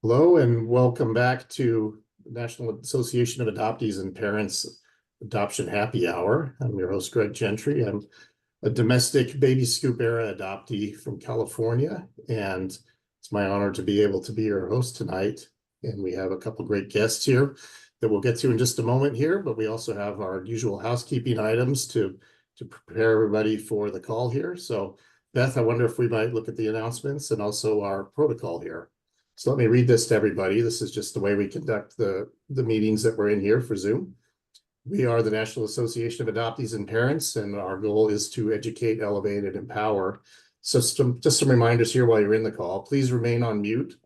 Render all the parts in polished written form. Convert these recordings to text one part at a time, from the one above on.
Hello and welcome back to the National Association of Adoptees and Parents Adoption Happy Hour. I'm your host, Greg Gentry. I'm a domestic baby scoop era adoptee from California, and it's my honor to be able to be your host tonight. And we have a couple great guests here that we'll get to in just a moment here, but we also have our usual housekeeping items to prepare everybody for the call here. So Beth, I wonder if we might look at the announcements and also our protocol here. So let me read this to everybody. This is just the way we conduct the meetings that we're in here for Zoom. We are the National Association of Adoptees and Parents, and our goal is to educate, elevate, and empower. So just some reminders here while you're in the call. Please remain on mute.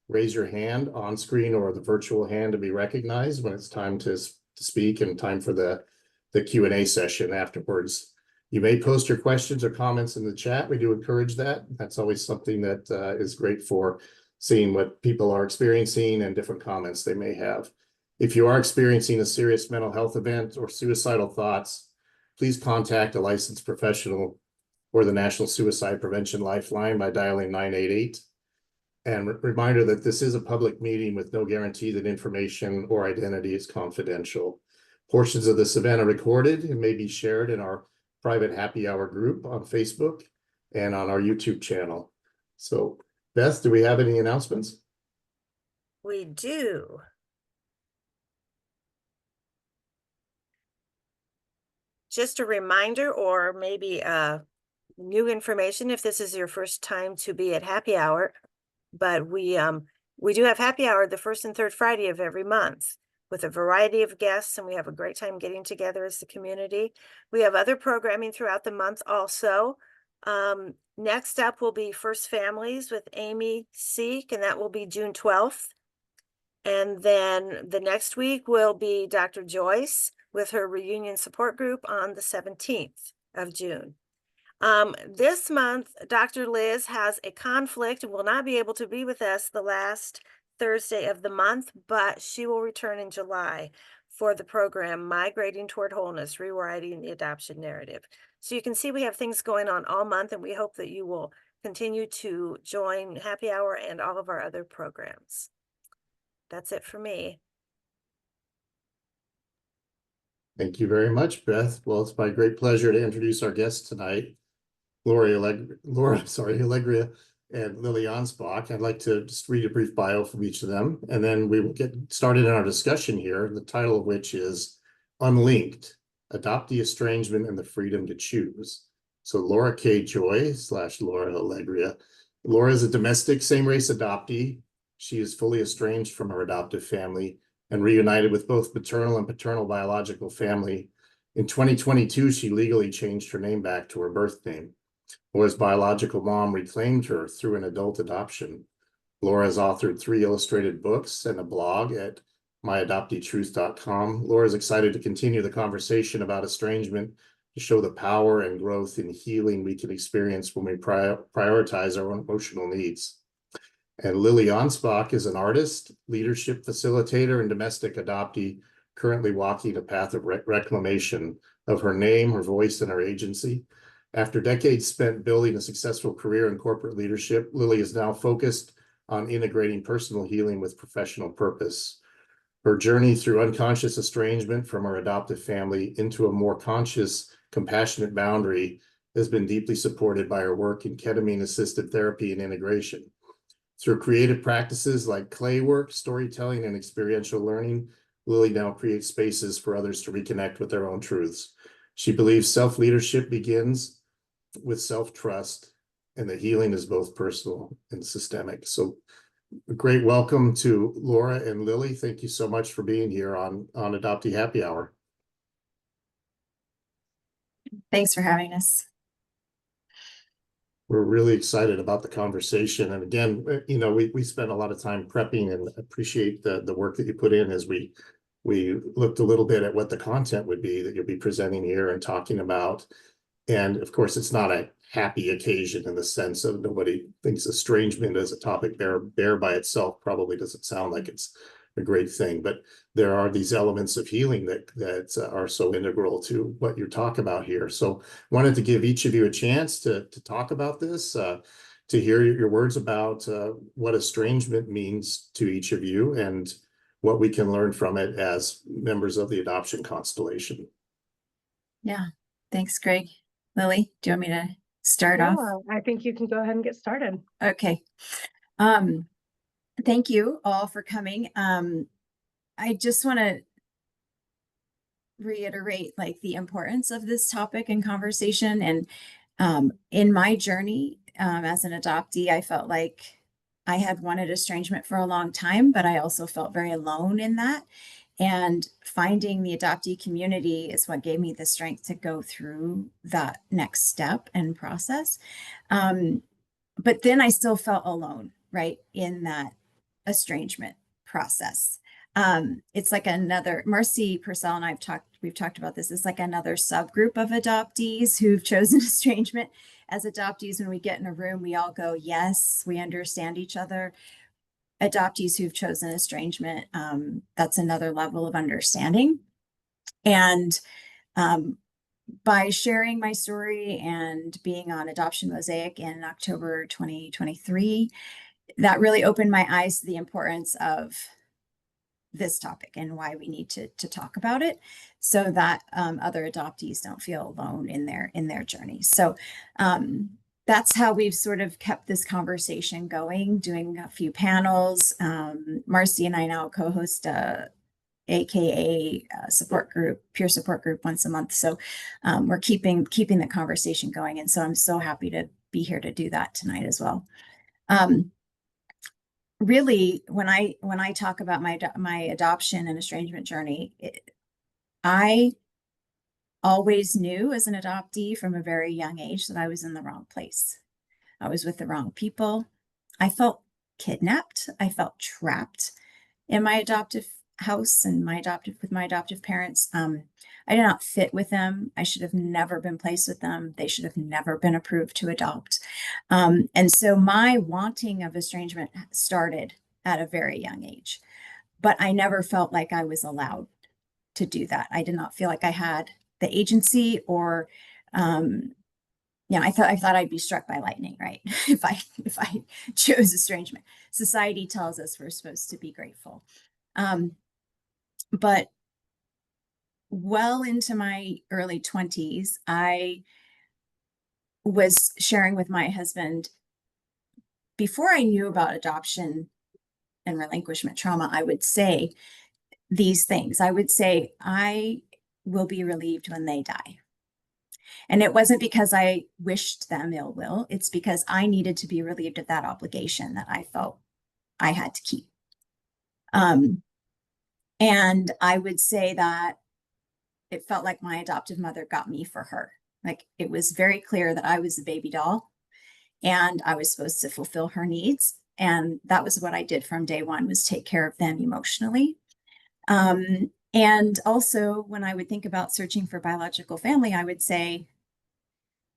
Raise your hand on screen or the virtual hand to be recognized when it's time to speak and time for the Q&A session afterwards. You may post your questions or comments in the chat. We do encourage that. That's always something that is great for seeing what people are experiencing and different comments they may have. If you are experiencing a serious mental health event or suicidal thoughts, please contact a licensed professional or the National Suicide Prevention Lifeline by dialing 988. And reminder that this is a public meeting with no guarantee that information or identity is confidential. Portions of this event are recorded and may be shared in our private happy hour group on Facebook and on our YouTube channel. So Beth, do we have any announcements? We do. Just a reminder, or maybe new information if this is your first time to be at happy hour, but we do have happy hour the first and third Friday of every month with a variety of guests, and we have a great time getting together as the community. We have other programming throughout the month also. Next up will be First Families with Amy Seek, and that will be June 12th. And then the next week will be Dr. Joyce with her reunion support group on the 17th of June. This month, Dr. Liz has a conflict and will not be able to be with us the last Thursday of the month, but she will return in July for the program Migrating Toward Wholeness, Rewriting the Adoption Narrative. So you can see we have things going on all month, and we hope that you will continue to join Happy Hour and all of our other programs. That's it for me. Thank you very much, Beth. Well, it's my great pleasure to introduce our guests tonight, Lora Alegria and Lilly Anspach. I'd like to just read a brief bio from each of them, and then we will get started in our discussion here, the title of which is Unlinked, Adoptee, Estrangement, and the Freedom to Choose. So Lora K. Joy / Lora Alegria. Lora is a domestic same-race adoptee. She is fully estranged from her adoptive family and reunited with both maternal and paternal biological family. In 2022, she legally changed her name back to her birth name. Laura's biological mom reclaimed her through an adult adoption. Lora has authored 3 illustrated books and a blog at myadopteetruth.com. Lora is excited to continue the conversation about estrangement to show the power and growth and healing we can experience when we prioritize our own emotional needs. And Lilly Anspach is an artist, leadership facilitator, and domestic adoptee, currently walking a path of reclamation of her name, her voice, and her agency. After decades spent building a successful career in corporate leadership, Lilly is now focused on integrating personal healing with professional purpose. Her journey through unconscious estrangement from her adoptive family into a more conscious, compassionate boundary has been deeply supported by her work in ketamine-assisted therapy and integration. Through creative practices like clay work, storytelling, and experiential learning, Lilly now creates spaces for others to reconnect with their own truths. She believes self-leadership begins with self-trust, and the healing is both personal and systemic. So a great welcome to Lora and Lilly. Thank you so much for being here on Adoptee Happy Hour. Thanks for having us. We're really excited about the conversation. And again, you know, we spent a lot of time prepping and appreciate the work that you put in as we looked a little bit at what the content would be that you'll be presenting here and talking about. And of course, it's not a happy occasion in the sense of nobody thinks estrangement as a topic bare by itself probably doesn't sound like it's a great thing, but there are these elements of healing that are so integral to what you talk about here. So wanted to give each of you a chance to talk about this. to hear your words about what estrangement means to each of you and what we can learn from it as members of the adoption constellation. Yeah, thanks, Greg. Lily, do you want me to start off? I think you can go ahead and get started. Okay. Thank you all for coming. I just want to reiterate like the importance of this topic and conversation. And in my journey as an adoptee, I felt like I had wanted estrangement for a long time, but I also felt very alone in that. And finding the adoptee community is what gave me the strength to go through that next step and process. But then I still felt alone, right, in that estrangement process. It's like another, Marcy Purcell and we've talked about this. It's like another subgroup of adoptees who've chosen estrangement. As adoptees, when we get in a room, we all go, yes, we understand each other. Adoptees who've chosen estrangement, that's another level of understanding. And by sharing my story and being on Adoption Mosaic in October 2023, that really opened my eyes to the importance of this topic and why we need to talk about it so that other adoptees don't feel alone in their journey. So that's how we've sort of kept this conversation going, doing a few panels. Marcy and I now co-host AKA support group, peer support group once a month. So we're keeping the conversation going. And so I'm so happy to be here to do that tonight as well. Really, when I talk about my adoption and estrangement journey, I always knew as an adoptee from a very young age that I was in the wrong place. I was with the wrong people. I felt kidnapped. I felt trapped in my adoptive house and with my adoptive parents. I did not fit with them. I should have never been placed with them. They should have never been approved to adopt. And so my wanting of estrangement started at a very young age, but I never felt like I was allowed to do that. I did not feel like I had the agency or, I thought I'd be struck by lightning, right? if I chose estrangement. Society tells us we're supposed to be grateful. But well into my early 20s, I was sharing with my husband, before I knew about adoption and relinquishment trauma, I would say these things. I would say, I will be relieved when they die. And it wasn't because I wished them ill will. It's because I needed to be relieved of that obligation that I felt I had to keep. And I would say that it felt like my adoptive mother got me for her. Like it was very clear that I was the baby doll and I was supposed to fulfill her needs. And that was what I did from day one, was take care of them emotionally. And also when I would think about searching for biological family, I would say,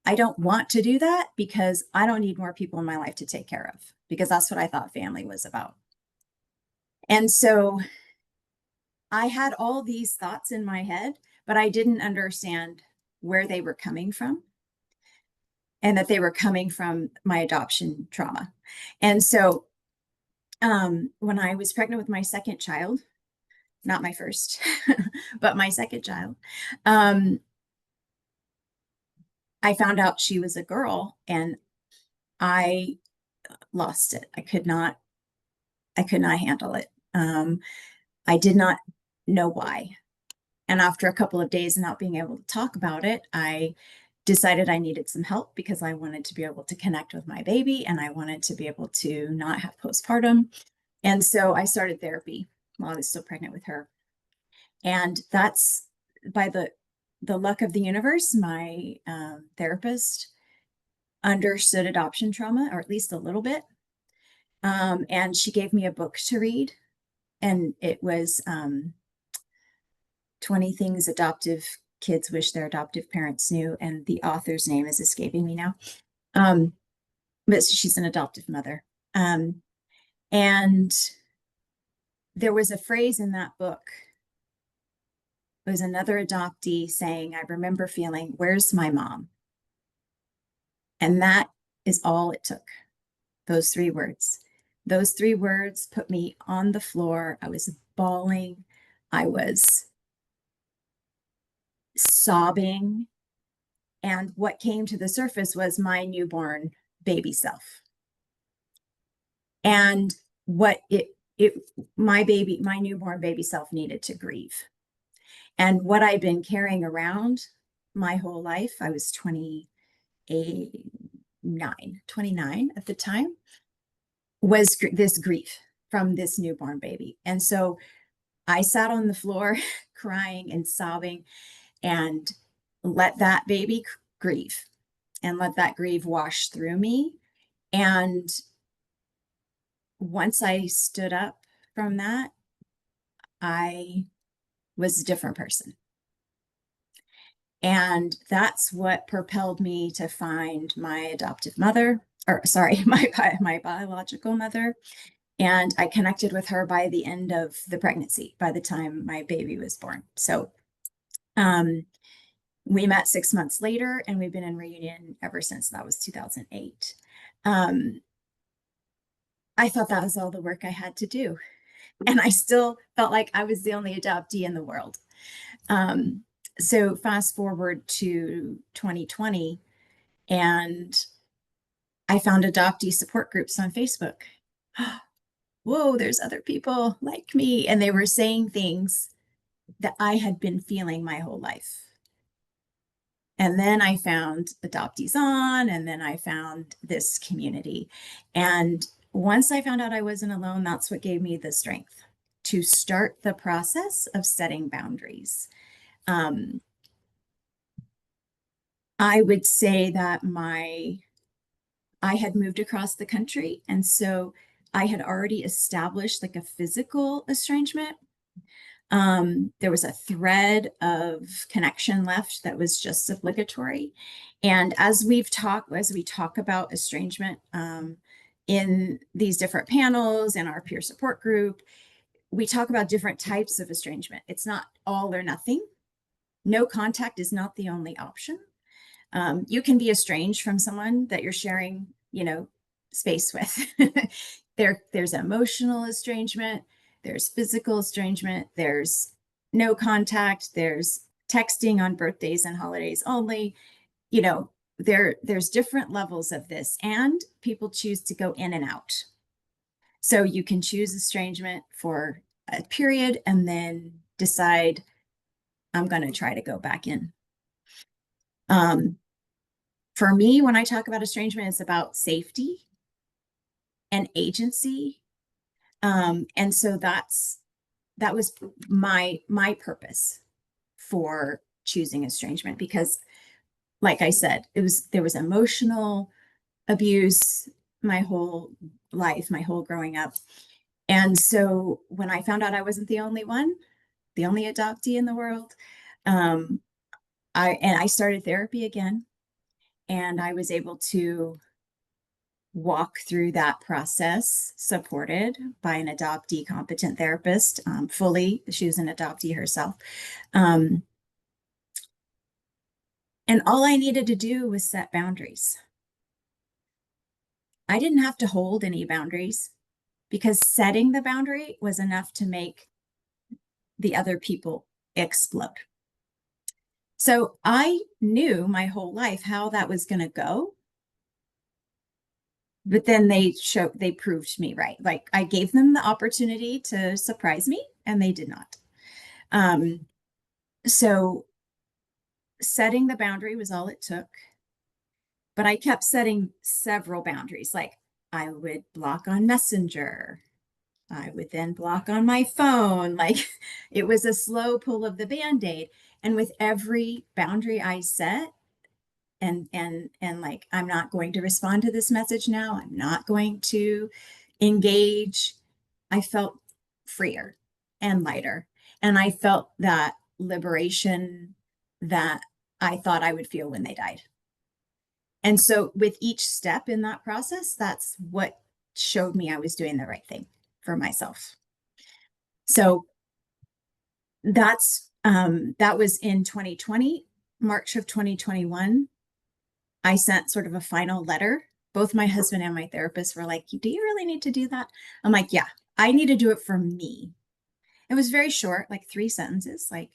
I don't want to do that because I don't need more people in my life to take care of, because that's what I thought family was about. And so I had all these thoughts in my head, but I didn't understand where they were coming from and that they were coming from my adoption trauma. And so when I was pregnant with my second child, not my first, but my second child, I found out she was a girl and I lost it. I could not handle it. I did not know why. And after a couple of days of not being able to talk about it, I decided I needed some help because I wanted to be able to connect with my baby and I wanted to be able to not have postpartum. And so I started therapy while I was still pregnant with her. And that's by the luck of the universe, my therapist understood adoption trauma, or at least a little bit. And she gave me a book to read. And it was 20 Things Adoptive Kids Wish Their Adoptive Parents Knew. And the author's name is escaping me now. But she's an adoptive mother. And there was a phrase in that book. It was another adoptee saying, I remember feeling, where's my mom? And that is all it took. Those 3 words. Those 3 words put me on the floor. I was bawling. I was sobbing. And what came to the surface was my newborn baby self. And what my newborn baby self needed to grieve. And what I'd been carrying around my whole life, I was 29 at the time, was this grief from this newborn baby. And so I sat on the floor crying and sobbing and let that baby grieve and let that grief wash through me. And once I stood up from that, I was a different person. And that's what propelled me to find my adoptive mother, my biological mother. And I connected with her by the end of the pregnancy, by the time my baby was born. So we met 6 months later, and we've been in reunion ever since. That was 2008. I thought that was all the work I had to do. And I still felt like I was the only adoptee in the world. So fast forward to 2020, and I found adoptee support groups on Facebook. Whoa, there's other people like me. And they were saying things that I had been feeling my whole life. And then I found Adoptees On, and then I found this community. And once I found out I wasn't alone, that's what gave me the strength to start the process of setting boundaries. I would say that I had moved across the country, and so I had already established like a physical estrangement. There was a thread of connection left that was just obligatory. And as we talk about estrangement in these different panels in our peer support group, we talk about different types of estrangement. It's not all or nothing. No contact is not the only option. You can be estranged from someone that you're sharing, space with. There's emotional estrangement. There's physical estrangement. There's no contact. There's texting on birthdays and holidays only. There's different levels of this, and people choose to go in and out. So you can choose estrangement for a period and then decide, I'm going to try to go back in. For me, when I talk about estrangement, it's about safety and agency. And so that was my purpose for choosing estrangement, because like I said, there was emotional abuse my whole life, my whole growing up. And so when I found out I wasn't the only one, the only adoptee in the world, I started therapy again, and I was able to walk through that process supported by an adoptee competent therapist, fully. She was an adoptee herself. And all I needed to do was set boundaries. I didn't have to hold any boundaries, because setting the boundary was enough to make the other people explode. So I knew my whole life how that was going to go. But then they proved me right. Like, I gave them the opportunity to surprise me, and they did not. So setting the boundary was all it took. But I kept setting several boundaries. Like, I would block on Messenger. I would then block on my phone. Like, it was a slow pull of the Band-Aid. And with every boundary I set, and like, I'm not going to respond to this message now, I'm not going to engage, I felt freer and lighter. And I felt that liberation that I thought I would feel when they died. And so with each step in that process, that's what showed me I was doing the right thing for myself. So that was in 2020. March of 2021, I sent sort of a final letter both my husband and my therapist were like, do you really need to do that? I'm like, yeah, I need to do it for me. It was very short, like 3 sentences. Like,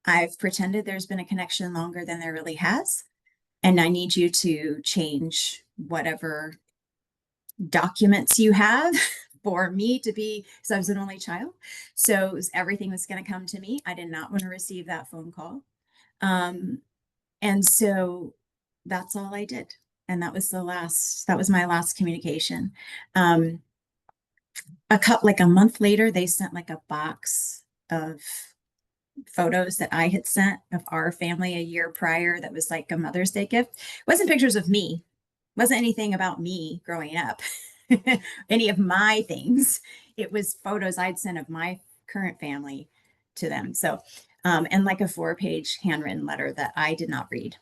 I've pretended there's been a connection longer than there really has. And I need you to change whatever documents you have for me to be, because I was an only child. So everything was going to come to me. I did not want to receive that phone call. And so that's all I did. And that was my last communication. Like a month later, they sent like a box of photos that I had sent of our family a year prior. That was like a Mother's Day gift. It wasn't pictures of me. It wasn't anything about me growing up, any of my things. It was photos I'd sent of my current family to them. So, and like a 4-page handwritten letter that I did not read.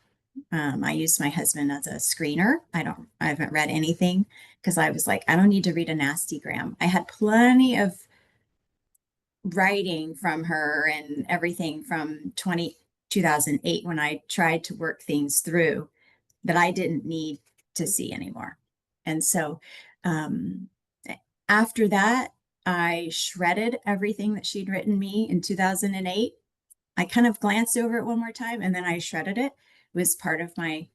I used my husband as a screener. I haven't read anything because I was like, I don't need to read a nasty gram. I had plenty of writing from her and everything from 2008 when I tried to work things through that I didn't need to see anymore. And so after that, I shredded everything that she'd written me in 2008. I kind of glanced over it one more time and then I shredded it. It was part of my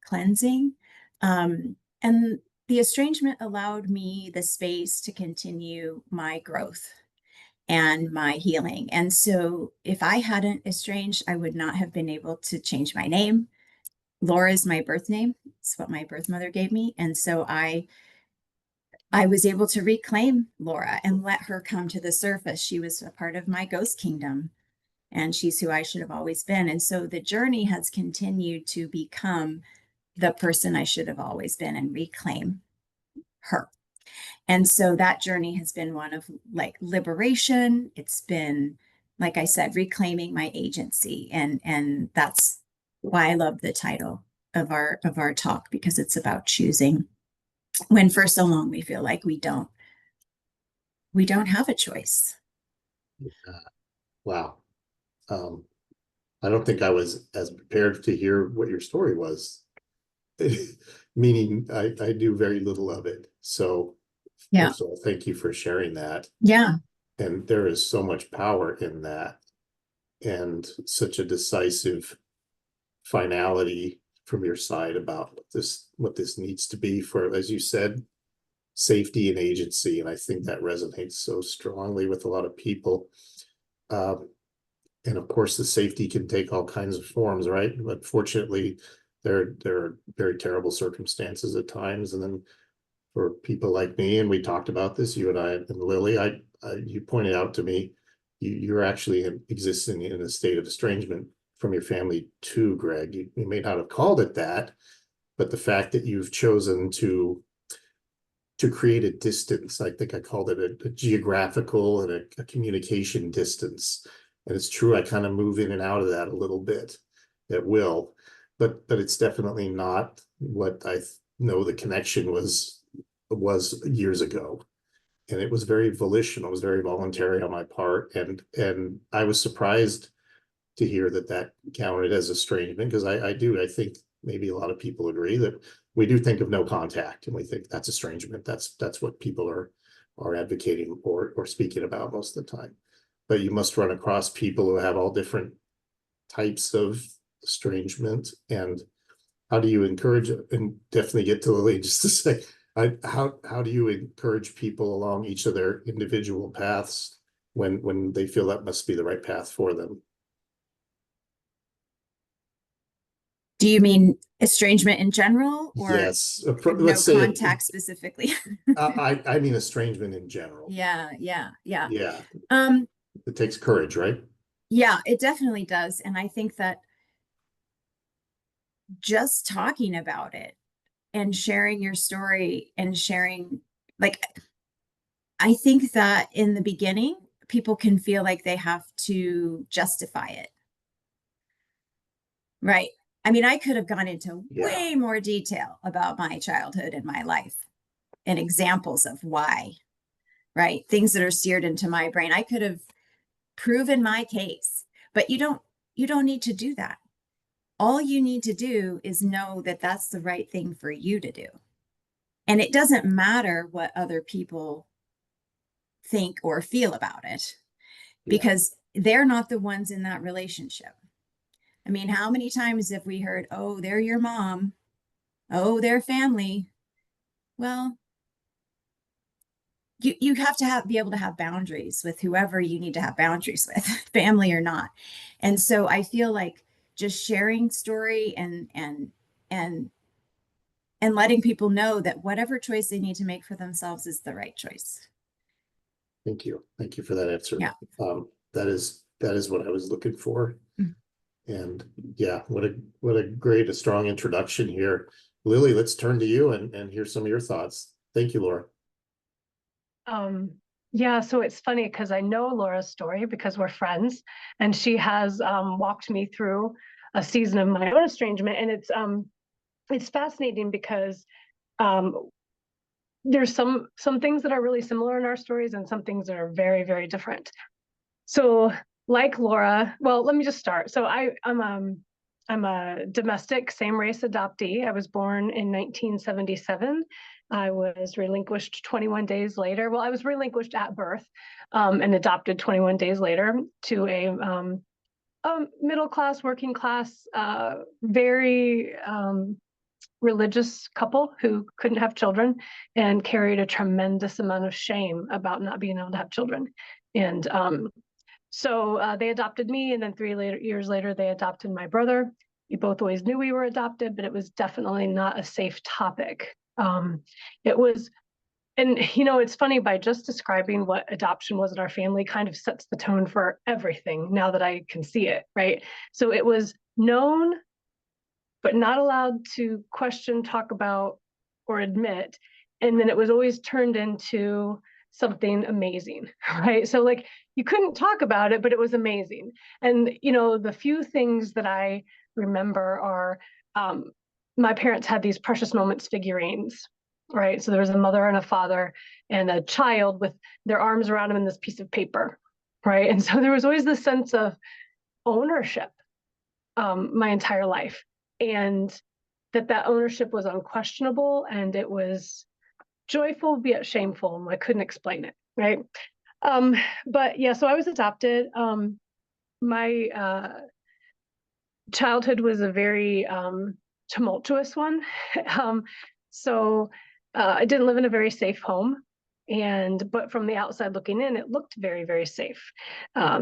cleansing. And the estrangement allowed me the space to continue my growth and my healing. And so if I hadn't estranged, I would not have been able to change my name. Lora is my birth name. It's what my birth mother gave me. And so I was able to reclaim Lora and let her come to the surface. She was a part of my ghost kingdom and she's who I should have always been. And so the journey has continued to become the person I should have always been and reclaim her. And so that journey has been one of like liberation. It's been, like I said, reclaiming my agency. And that's why I love the title of our talk, because it's about choosing when for so long we feel like we don't have a choice. Wow. I don't think I was as prepared to hear what your story was, meaning I knew very little of it. So Yeah. first of all, thank you for sharing that. Yeah. And there is so much power in that and such a decisive finality from your side about what this needs to be for, as you said, safety and agency. And I think that resonates so strongly with a lot of people. And of course, the safety can take all kinds of forms, right? But fortunately, there are very terrible circumstances at times. And then for people like me, and we talked about this, you and I and Lily, you pointed out to me, you're actually existing in a state of estrangement from your family too, Greg. You may not have called it that, but the fact that you've chosen to create a distance, I think I called it a geographical and a communication distance. And it's true, I kind of move in and out of that a little bit at will, but it's definitely not what I know the connection was years ago. And it was very volitional, it was very voluntary on my part. And I was surprised to hear that counted as estrangement, because I think maybe a lot of people agree that we do think of no contact and we think that's estrangement. That's what people are advocating or speaking about most of the time. But you must run across people who have all different types of estrangement. And how do you encourage, and definitely get to Lily just to say, how do you encourage people along each of their individual paths when they feel that must be the right path for them? Do you mean estrangement in general, or yes, no let's say contact specifically? I mean estrangement in general. Yeah. It takes courage, right? Yeah, it definitely does. And I think that just talking about it and sharing your story and sharing, like, I think that in the beginning, people can feel like they have to justify it. Right. I mean, I could have gone into way more detail about my childhood and my life and examples of why, right? Things that are seared into my brain. I could have proven my case, but you don't need to do that. all you need to do is know that that's the right thing for you to do. And it doesn't matter what other people think or feel about it, because they're not the ones in that relationship. I mean, how many times have we heard, oh, they're your mom, oh, they're family? Well, you have to be able to have boundaries with whoever you need to have boundaries with, family or not. And so I feel like just sharing story and letting people know that whatever choice they need to make for themselves is the right choice. Thank you. Thank you for that answer. Yeah. That is what I was looking for. Mm. And yeah, what a great, a strong introduction here. Lily, let's turn to you and hear some of your thoughts. Thank you, Lora. Yeah, so it's funny because I know Laura's story because we're friends, and she has walked me through a season of my own estrangement, and it's fascinating because there's some things that are really similar in our stories and some things that are very, very different. So like Lora, well, let me just start. So I'm a domestic same-race adoptee. I was born in 1977. I was relinquished 21 days later. Well, I was relinquished at birth and adopted 21 days later to a middle-class, working-class, very religious couple who couldn't have children and carried a tremendous amount of shame about not being able to have children. And so they adopted me, and then 3 years later, they adopted my brother. We both always knew we were adopted, but it was definitely not a safe topic. It was, and it's funny, by just describing what adoption was in our family kind of sets the tone for everything now that I can see it, right? So it was known, but not allowed to question, talk about, or admit. And then it was always turned into something amazing, right? So like you couldn't talk about it, but it was amazing. And the few things that I remember are my parents had these precious moments figurines, right? So there was a mother and a father and a child with their arms around them in this piece of paper, right? And so there was always this sense of ownership my entire life, and that ownership was unquestionable, and it was joyful, yet shameful, and I couldn't explain it, right? But yeah, so I was adopted. My childhood was a very tumultuous one. So I didn't live in a very safe home. But from the outside looking in, it looked very, very safe.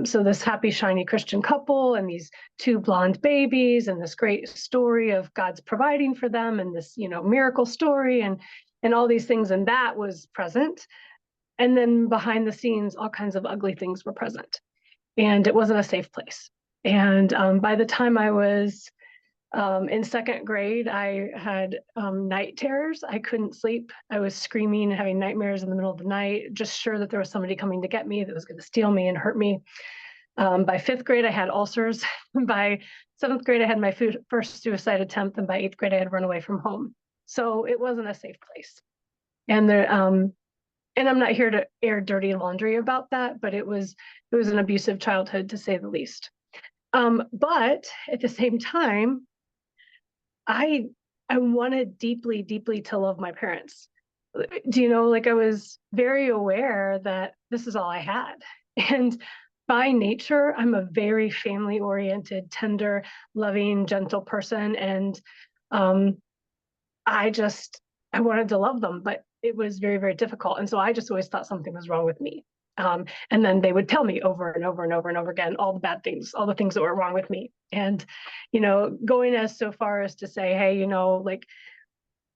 So this happy, shiny Christian couple and these 2 blonde babies and this great story of God's providing for them and this, miracle story and all these things. And that was present. And then behind the scenes, all kinds of ugly things were present. And it wasn't a safe place. And by the time I was in 2nd grade, I had night terrors. I couldn't sleep. I was screaming, having nightmares in the middle of the night, just sure that there was somebody coming to get me, that was going to steal me and hurt me. By 5th grade, I had ulcers. By 7th grade, I had my first suicide attempt. And by 8th grade, I had run away from home. So it wasn't a safe place. And I'm not here to air dirty laundry about that, but it was an abusive childhood, to say the least. But at the same time, I wanted deeply, deeply to love my parents. Like I was very aware that this is all I had. And by nature, I'm a very family-oriented, tender, loving, gentle person. And I wanted to love them, but it was very, very difficult. And so I just always thought something was wrong with me. And then they would tell me over and over and over and over again, all the bad things, all the things that were wrong with me. And, going as so far as to say, hey, like,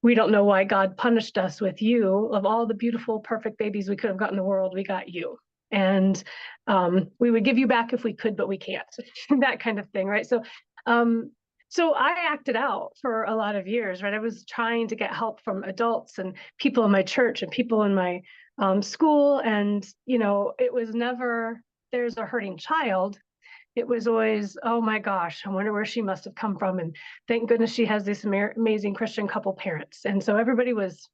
we don't know why God punished us with you. Of all the beautiful, perfect babies we could have gotten in the world, we got you. And we would give you back if we could, but we can't. That kind of thing, right? So I acted out for a lot of years, right? I was trying to get help from adults and people in my church and people in my school. And, it was never, there's a hurting child. It was always, oh my gosh, I wonder where she must have come from. And thank goodness she has this amazing Christian couple parents. And so everybody was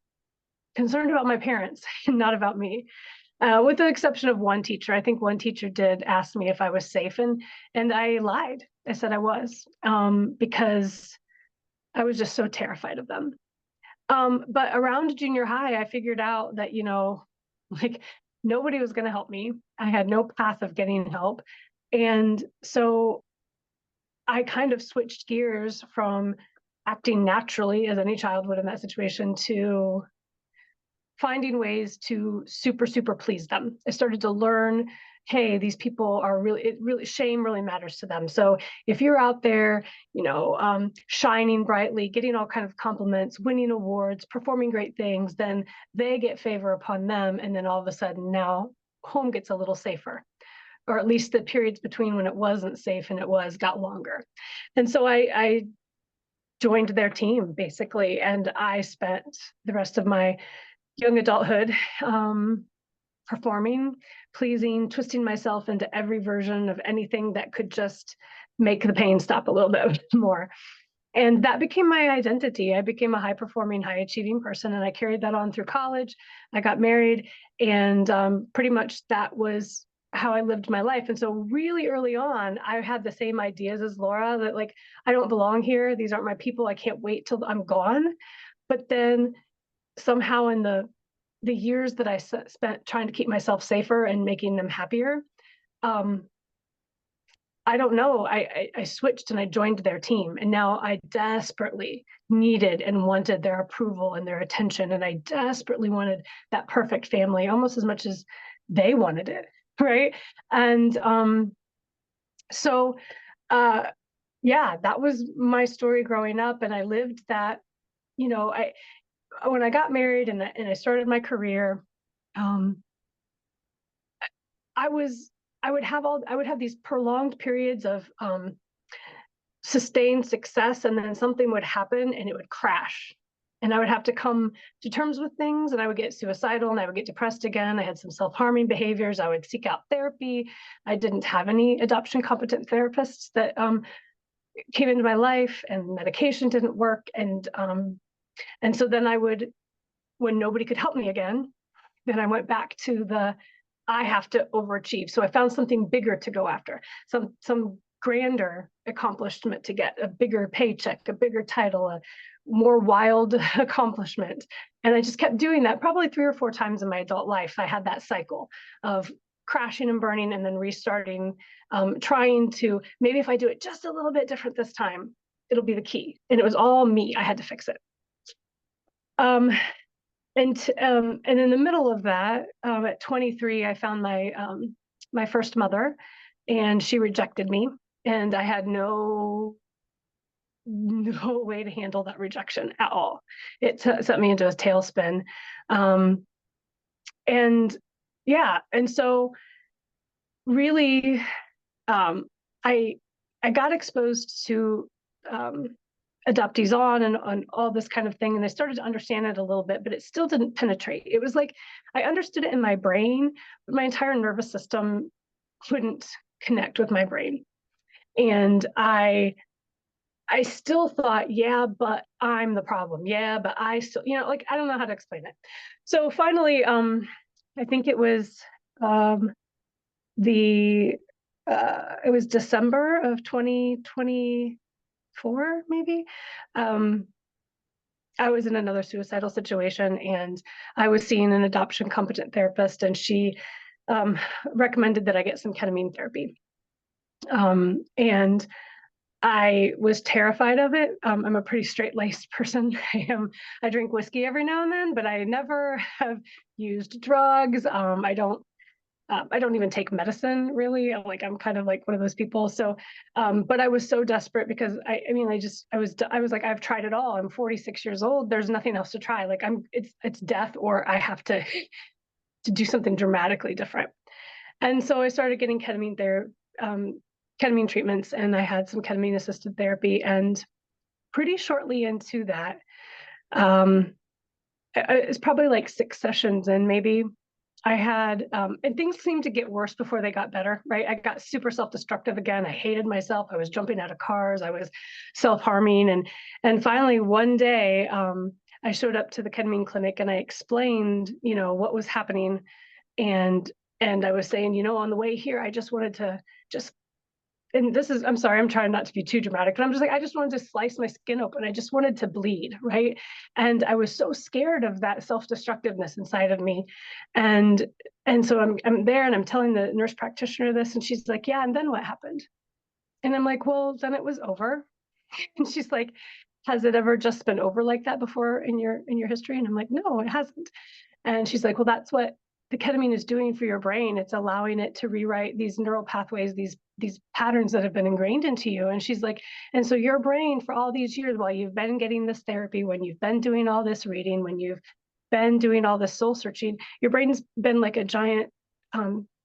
concerned about my parents and not about me. with the exception of one teacher. I think one teacher did ask me if I was safe, and I lied. I said I was, because I was just so terrified of them. But around junior high, I figured out that, like, nobody was going to help me. I had no path of getting help. And so I kind of switched gears from acting naturally, as any child would in that situation, to finding ways to super, super please them. I started to learn, hey, these people are shame really matters to them. So if you're out there, shining brightly, getting all kind of compliments, winning awards, performing great things, then they get favor upon them. And then all of a sudden now home gets a little safer, or at least the periods between when it wasn't safe and it was got longer. And so I joined their team basically, and I spent the rest of my young adulthood performing, pleasing, twisting myself into every version of anything that could just make the pain stop a little bit more. And that became my identity. I became a high-performing, high-achieving person, and I carried that on through college. I got married, and pretty much that was how I lived my life. And so really early on, I had the same ideas as Lora, that like, I don't belong here. These aren't my people. I can't wait till I'm gone. But then somehow in the years that I spent trying to keep myself safer and making them happier, I don't know, I switched and I joined their team, and now I desperately needed and wanted their approval and their attention, and I desperately wanted that perfect family almost as much as they wanted it, right? And yeah, that was my story growing up, and I lived that. When I got married and I started my career, I would have these prolonged periods of sustained success, and then something would happen and it would crash. And I would have to come to terms with things, and I would get suicidal and I would get depressed again. I had some self-harming behaviors. I would seek out therapy. I didn't have any adoption competent therapists that came into my life, and medication didn't work. And so then when nobody could help me again, then I went back to I have to overachieve. So I found something bigger to go after, some grander accomplishment to get, a bigger paycheck, a bigger title, a more wild accomplishment. And I just kept doing that. Probably 3 or 4 times in my adult life, I had that cycle of crashing and burning and then restarting, trying to, maybe if I do it just a little bit different this time, it'll be the key. And it was all me. I had to fix it. And in the middle of that, at 23, I found my first mother, and she rejected me, and I had no way to handle that rejection at all. It sent me into a tailspin, and so really, I got exposed to adoptees and all this kind of thing, and I started to understand it a little bit, but it still didn't penetrate. It was like I understood it in my brain, but my entire nervous system couldn't connect with my brain. And I still thought, yeah, but I'm the problem. Yeah, but I still, I don't know how to explain it. So finally, I think it was it was December of 2024, maybe. I was in another suicidal situation, and I was seeing an adoption competent therapist, and she recommended that I get some ketamine therapy. And I was terrified of it. I'm a pretty straight-laced person. I drink whiskey every now and then, but I never have used drugs. I don't even take medicine, really. I'm kind of like one of those people. So, but I was so desperate because I was like, I've tried it all. I'm 46 years old. There's nothing else to try. Like it's death, or I have to do something dramatically different. And so I started getting ketamine treatments, and I had some ketamine-assisted therapy. And pretty shortly into that, it's probably like 6 sessions, and maybe I had, and things seemed to get worse before they got better, right? I got super self-destructive again. I hated myself. I was jumping out of cars. I was self-harming. And finally, one day, I showed up to the ketamine clinic, and I explained, what was happening. And I was saying, you know, on the way here, I just wanted to and this is, I'm sorry, I'm trying not to be too dramatic, but I'm just like, I just wanted to slice my skin open. I just wanted to bleed, right? And I was so scared of that self-destructiveness inside of me. And so I'm there and I'm telling the nurse practitioner this, and she's like, yeah, and then what happened? And I'm like, well, then it was over. And she's like, has it ever just been over like that before in your history? And I'm like, no, it hasn't. And she's like, well, that's what the ketamine is doing for your brain. It's allowing it to rewrite these neural pathways, these patterns that have been ingrained into you. And she's like, and so your brain for all these years, while you've been getting this therapy, when you've been doing all this reading, when you've been doing all this soul searching, your brain's been like a giant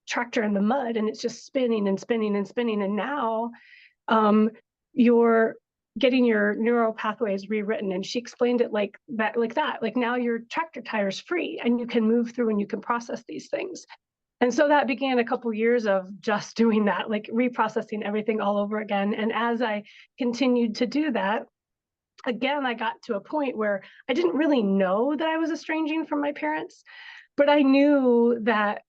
tractor in the mud, and it's just spinning and spinning and spinning. And now you're getting your neural pathways rewritten. And she explained it like that, like now your tractor tire is free and you can move through and you can process these things. And so that began a couple years of just doing that, like reprocessing everything all over again. And as I continued to do that, again, I got to a point where I didn't really know that I was estranging from my parents, but I knew that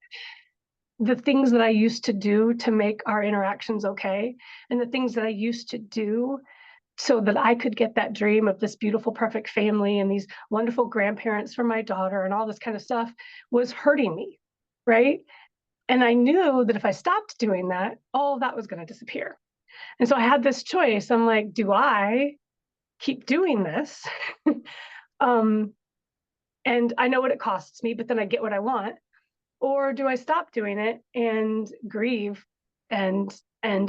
the things that I used to do to make our interactions okay, and the things that I used to do so that I could get that dream of this beautiful, perfect family and these wonderful grandparents for my daughter and all this kind of stuff, was hurting me, right? And I knew that if I stopped doing that, all of that was going to disappear. And so I had this choice. I'm like, do I keep doing this? And I know what it costs me, but then I get what I want. Or do I stop doing it and grieve? And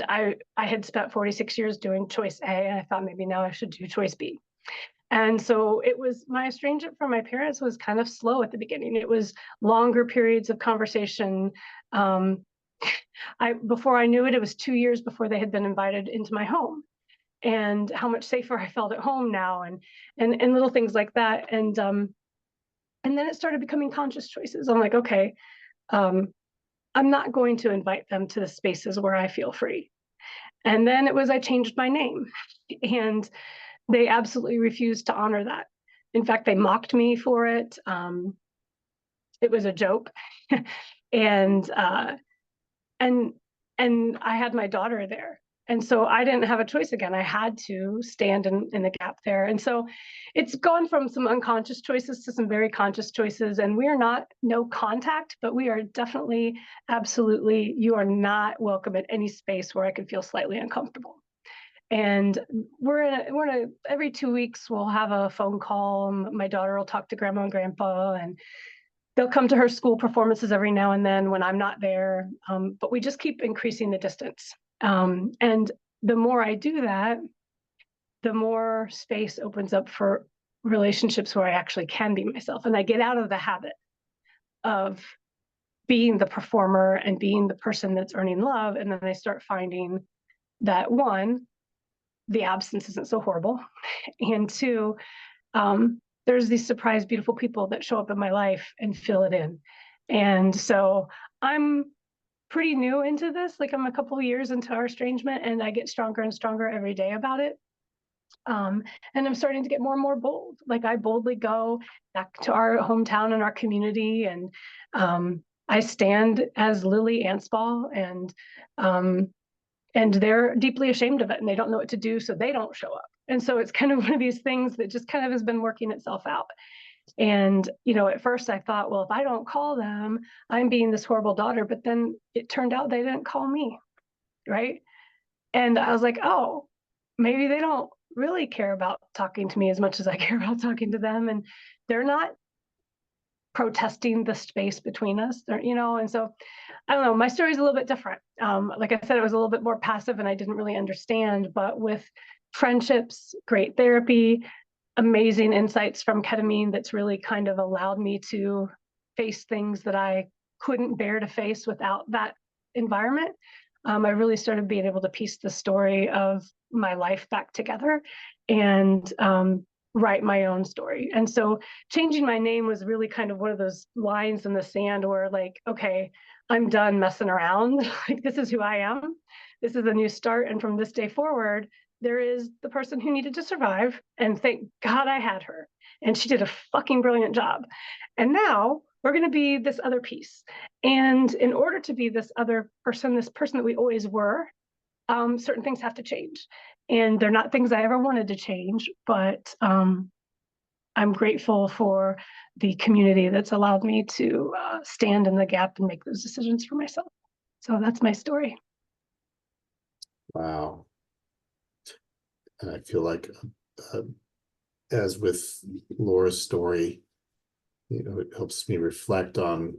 I had spent 46 years doing choice A, and I thought maybe now I should do choice B. And so it was, my estrangement from my parents was kind of slow at the beginning. It was longer periods of conversation. Before I knew it, it was 2 years before they had been invited into my home, and how much safer I felt at home now, and little things like that. And then it started becoming conscious choices. I'm like, okay, I'm not going to invite them to the spaces where I feel free. And then it was, I changed my name, and they absolutely refused to honor that. In fact, they mocked me for it. It was a joke. and I had my daughter there. And so I didn't have a choice again. I had to stand in the gap there. And so it's gone from some unconscious choices to some very conscious choices. And we are not no contact, but we are definitely, absolutely, you are not welcome at any space where I could feel slightly uncomfortable. And we're in a every 2 weeks, we'll have a phone call. My daughter will talk to grandma and grandpa, and they'll come to her school performances every now and then when I'm not there. But we just keep increasing the distance. And the more I do that, the more space opens up for relationships where I actually can be myself. And I get out of the habit of being the performer and being the person that's earning love. And then I start finding that, one, the absence isn't so horrible. And two, there's these surprise, beautiful people that show up in my life and fill it in. And so I'm pretty new into this. Like, I'm a couple of years into our estrangement, and I get stronger and stronger every day about it. And I'm starting to get more and more bold. Like, I boldly go back to our hometown and our community, and I stand as Lilly Anspach, and they're deeply ashamed of it, and they don't know what to do, so they don't show up. And so it's kind of one of these things that just kind of has been working itself out. And, you know, at first I thought, well, if I don't call them, I'm being this horrible daughter. But then it turned out they didn't call me, right? And I was like, oh, maybe they don't really care about talking to me as much as I care about talking to them. And they're not protesting the space between us, you know. And so, I don't know, my story is a little bit different. Like I said, it was a little bit more passive and I didn't really understand, but with friendships, great therapy, amazing insights from ketamine that's really kind of allowed me to face things that I couldn't bear to face without that environment. I really started being able to piece the story of my life back together and write my own story. And so changing my name was really kind of one of those lines in the sand where, like, okay, I'm done messing around. Like, this is who I am. This is a new start. And from this day forward, there is the person who needed to survive. And thank God I had her. And she did a fucking brilliant job. And now we're going to be this other piece. And in order to be this other person, this person that we always were, certain things have to change. And they're not things I ever wanted to change, but I'm grateful for the community that's allowed me to stand in the gap and make those decisions for myself. So that's my story. Wow. And I feel like, as with Laura's story, you know, it helps me reflect on,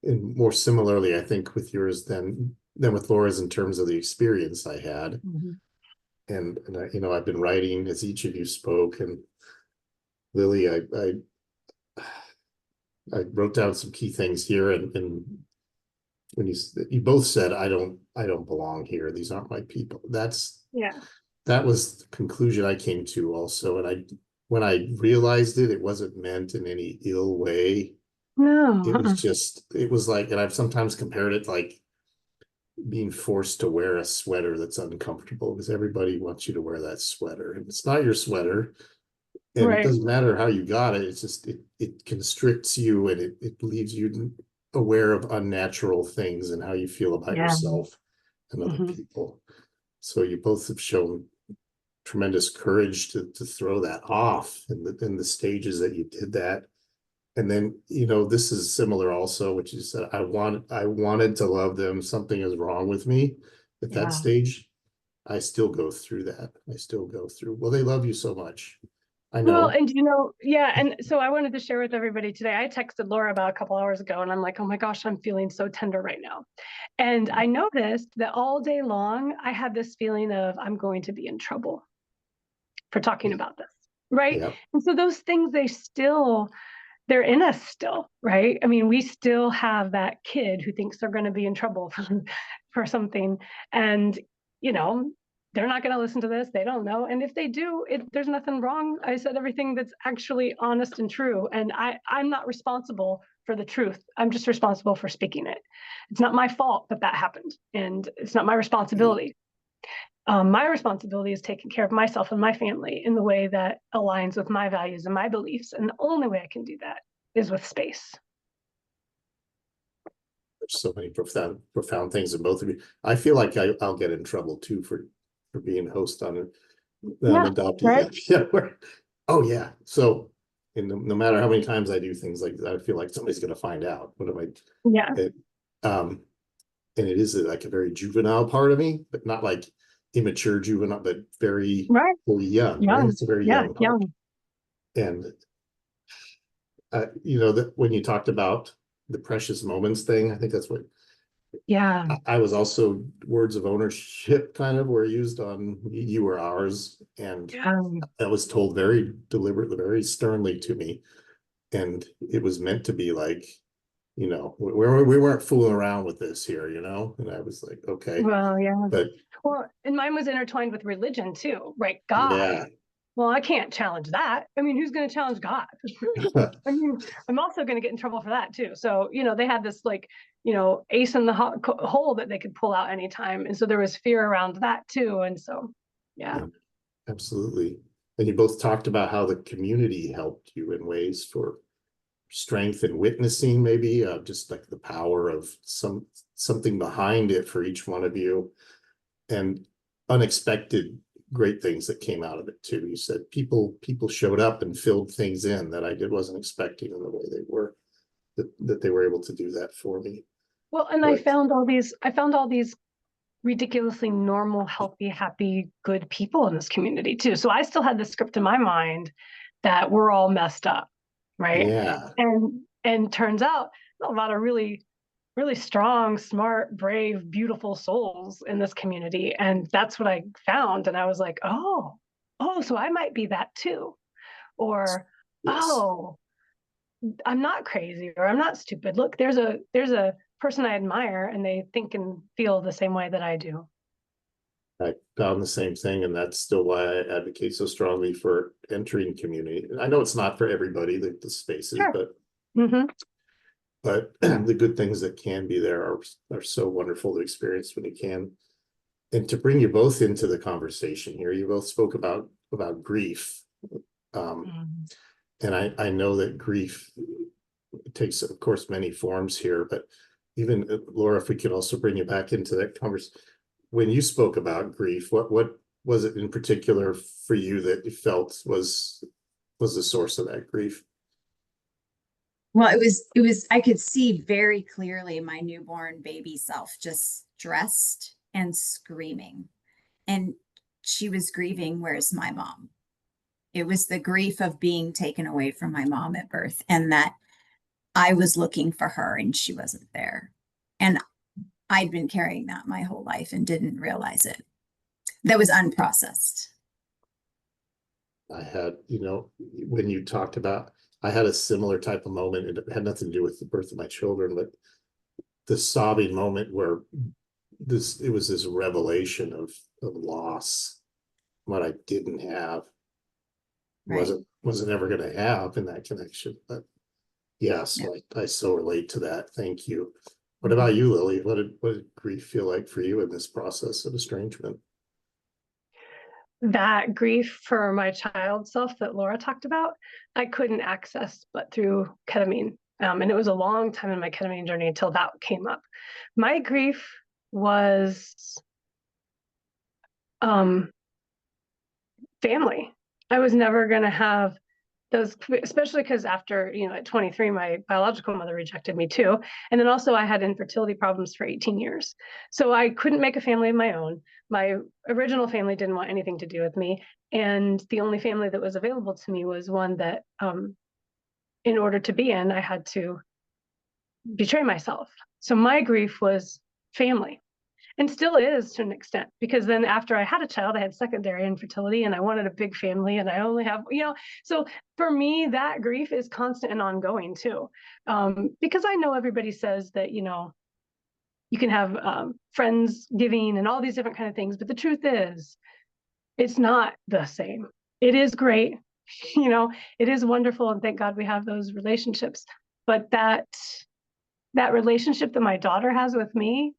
and more similarly, I think, with yours than with Laura's in terms of the experience I had. Mm-hmm. And I, you know, I've been writing as each of you spoke, and Lily, I wrote down some key things here, and when you both said, I don't belong here. These aren't my people. That was the conclusion I came to also. And when I realized it, it wasn't meant in any ill way. No. It was just, it was like, and I've sometimes compared it like being forced to wear a sweater that's uncomfortable because everybody wants you to wear that sweater, and it's not your sweater. And Right. it doesn't matter how you got it. It's just, it constricts you, and it leaves you aware of unnatural things and how you feel about yourself and other people. So you both have shown tremendous courage to throw that off in the stages that you did that. And then, you know, this is similar also, which you said, I wanted to love them. Something is wrong with me at that stage. I still go through that. Well, they love you so much. I know. Well, and you know, and so I wanted to share with everybody today. I texted Laura about a couple hours ago, and I'm like, oh my gosh, I'm feeling so tender right now. And I noticed that all day long, I had this feeling of I'm going to be in trouble for talking about this, right? Yep. And so those things, they're in us still, right? I mean, we still have that kid who thinks they're going to be in trouble for something. And, you know, they're not going to listen to this. They don't know. And if they do, there's nothing wrong. I said everything that's actually honest and true. And I'm not responsible for the truth. I'm just responsible for speaking it. It's not my fault that happened. And it's not my responsibility. My responsibility is taking care of myself and my family in the way that aligns with my values and my beliefs. And the only way I can do that is with space. There's so many profound things in both of you. I feel like I'll get in trouble too for being host on an adoptee. Right? Oh yeah. So, and no matter how many times I do things like that, I feel like somebody's going to find out. What am I? Yeah. And it is like a very juvenile part of me, but not like immature juvenile, but very young. Right? It's a very young part. And you know, that when you talked about the precious moments thing, I think that's what I was also, words of ownership kind of were used on you or ours, and that was told very deliberately, very sternly to me, and it was meant to be like, you know, we weren't fooling around with this here, you know. And I was like, okay. Well, but and mine was intertwined with religion too, right? God. Well, I can't challenge that. I mean, who's going to challenge God? I mean, I'm also going to get in trouble for that too. So, you know, they had this like, you know, ace in the hole that they could pull out anytime. And so there was fear around that too. And so, yeah. Absolutely. And you both talked about how the community helped you in ways for strength and witnessing, maybe just like the power of something behind it for each one of you, and unexpected great things that came out of it too. You said people showed up and filled things in that I wasn't expecting in the way they were, that they were able to do that for me. Well, and I found all these ridiculously normal, healthy, happy, good people in this community too. So I still had the script in my mind that we're all messed up, right? Yeah. And turns out a lot of really, really strong, smart, brave, beautiful souls in this community. And that's what I found. And I was like, oh, so I might be that too. Or, oh, I'm not crazy, or I'm not stupid. Look, there's a person I admire and they think and feel the same way that I do. I found the same thing, and that's still why I advocate so strongly for entering community. I know it's not for everybody, the spaces, but the good things that can be there are so wonderful to experience when you can. And to bring you both into the conversation here, you both spoke about grief. And I know that grief it takes, of course, many forms here, but even Laura, if we could also bring you back into that conversation. When you spoke about grief, what was it in particular for you that you felt was the source of that grief? Well, it was, I could see very clearly my newborn baby self just dressed and screaming. And she was grieving, where's my mom? It was the grief of being taken away from my mom at birth, and that I was looking for her and she wasn't there. And I'd been carrying that my whole life and didn't realize it. That was unprocessed. I had, when you talked about, I had a similar type of moment. It had nothing to do with the birth of my children, but the sobbing moment where it was this revelation of loss, what I didn't have, Right. wasn't ever going to have in that connection. But yes, Yeah. I so relate to that. Thank you. What about you, Lily? What did grief feel like for you in this process of estrangement? That grief for my child self that Laura talked about, I couldn't access but through ketamine. And it was a long time in my ketamine journey until that came up. My grief was family. I was never going to have those, especially because after, at 23, my biological mother rejected me too. And then also I had infertility problems for 18 years. So I couldn't make a family of my own. My original family didn't want anything to do with me. And the only family that was available to me was one that, in order to be in, I had to betray myself. So my grief was family. And still is to an extent, because then after I had a child, I had secondary infertility and I wanted a big family and I only have, so for me, that grief is constant and ongoing too. Because I know everybody says that, you can have friends giving and all these different kind of things, but the truth is, it's not the same. It is great, it is wonderful, and thank God we have those relationships. But that relationship that my daughter has with me,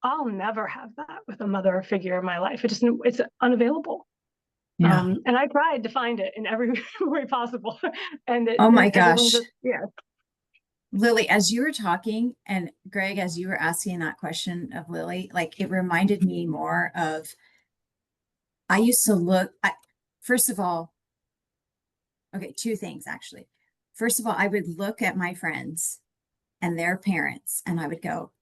I'll never have that with a mother figure in my life. It's unavailable. Yeah. And I tried to find it in every way possible. And Oh my gosh. Yeah. Lily, as you were talking, and Greg, as you were asking that question of Lily, like it reminded me more of, I used to first of all, okay, two things actually. First of all, I would look at my friends and their parents and I would go,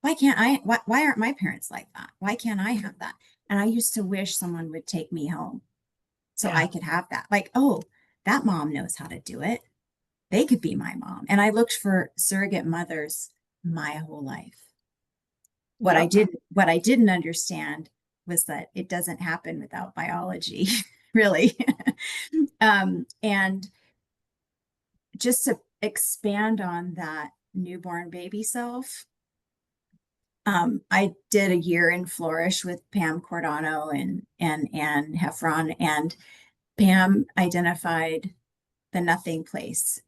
why aren't my parents like that? Why can't I have that? And I used to wish someone would take me home so I could have that. Like, oh, that mom knows how to do it. They could be my mom. And I looked for surrogate mothers my whole life. What I didn't understand was that it doesn't happen without biology, really. And just to expand on that newborn baby self, I did a year in Flourish with Pam Cordano and Anne Heffron, and Pam identified the nothing place.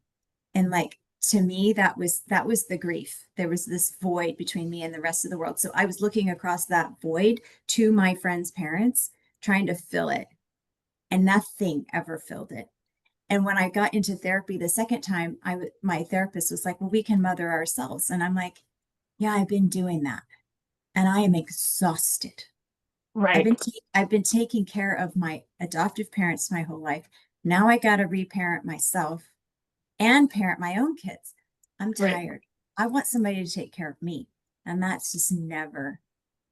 And like, to me, that was the grief. There was this void between me and the rest of the world. So I was looking across that void to my friends' parents, trying to fill it, and nothing ever filled it. And when I got into therapy the second time, my therapist was like, well, we can mother ourselves. And I'm like, yeah, I've been doing that. And I am exhausted. Right. I've been taking care of my adoptive parents my whole life. Now I got to reparent myself and parent my own kids. I'm tired. Right. I want somebody to take care of me. And that's just you're never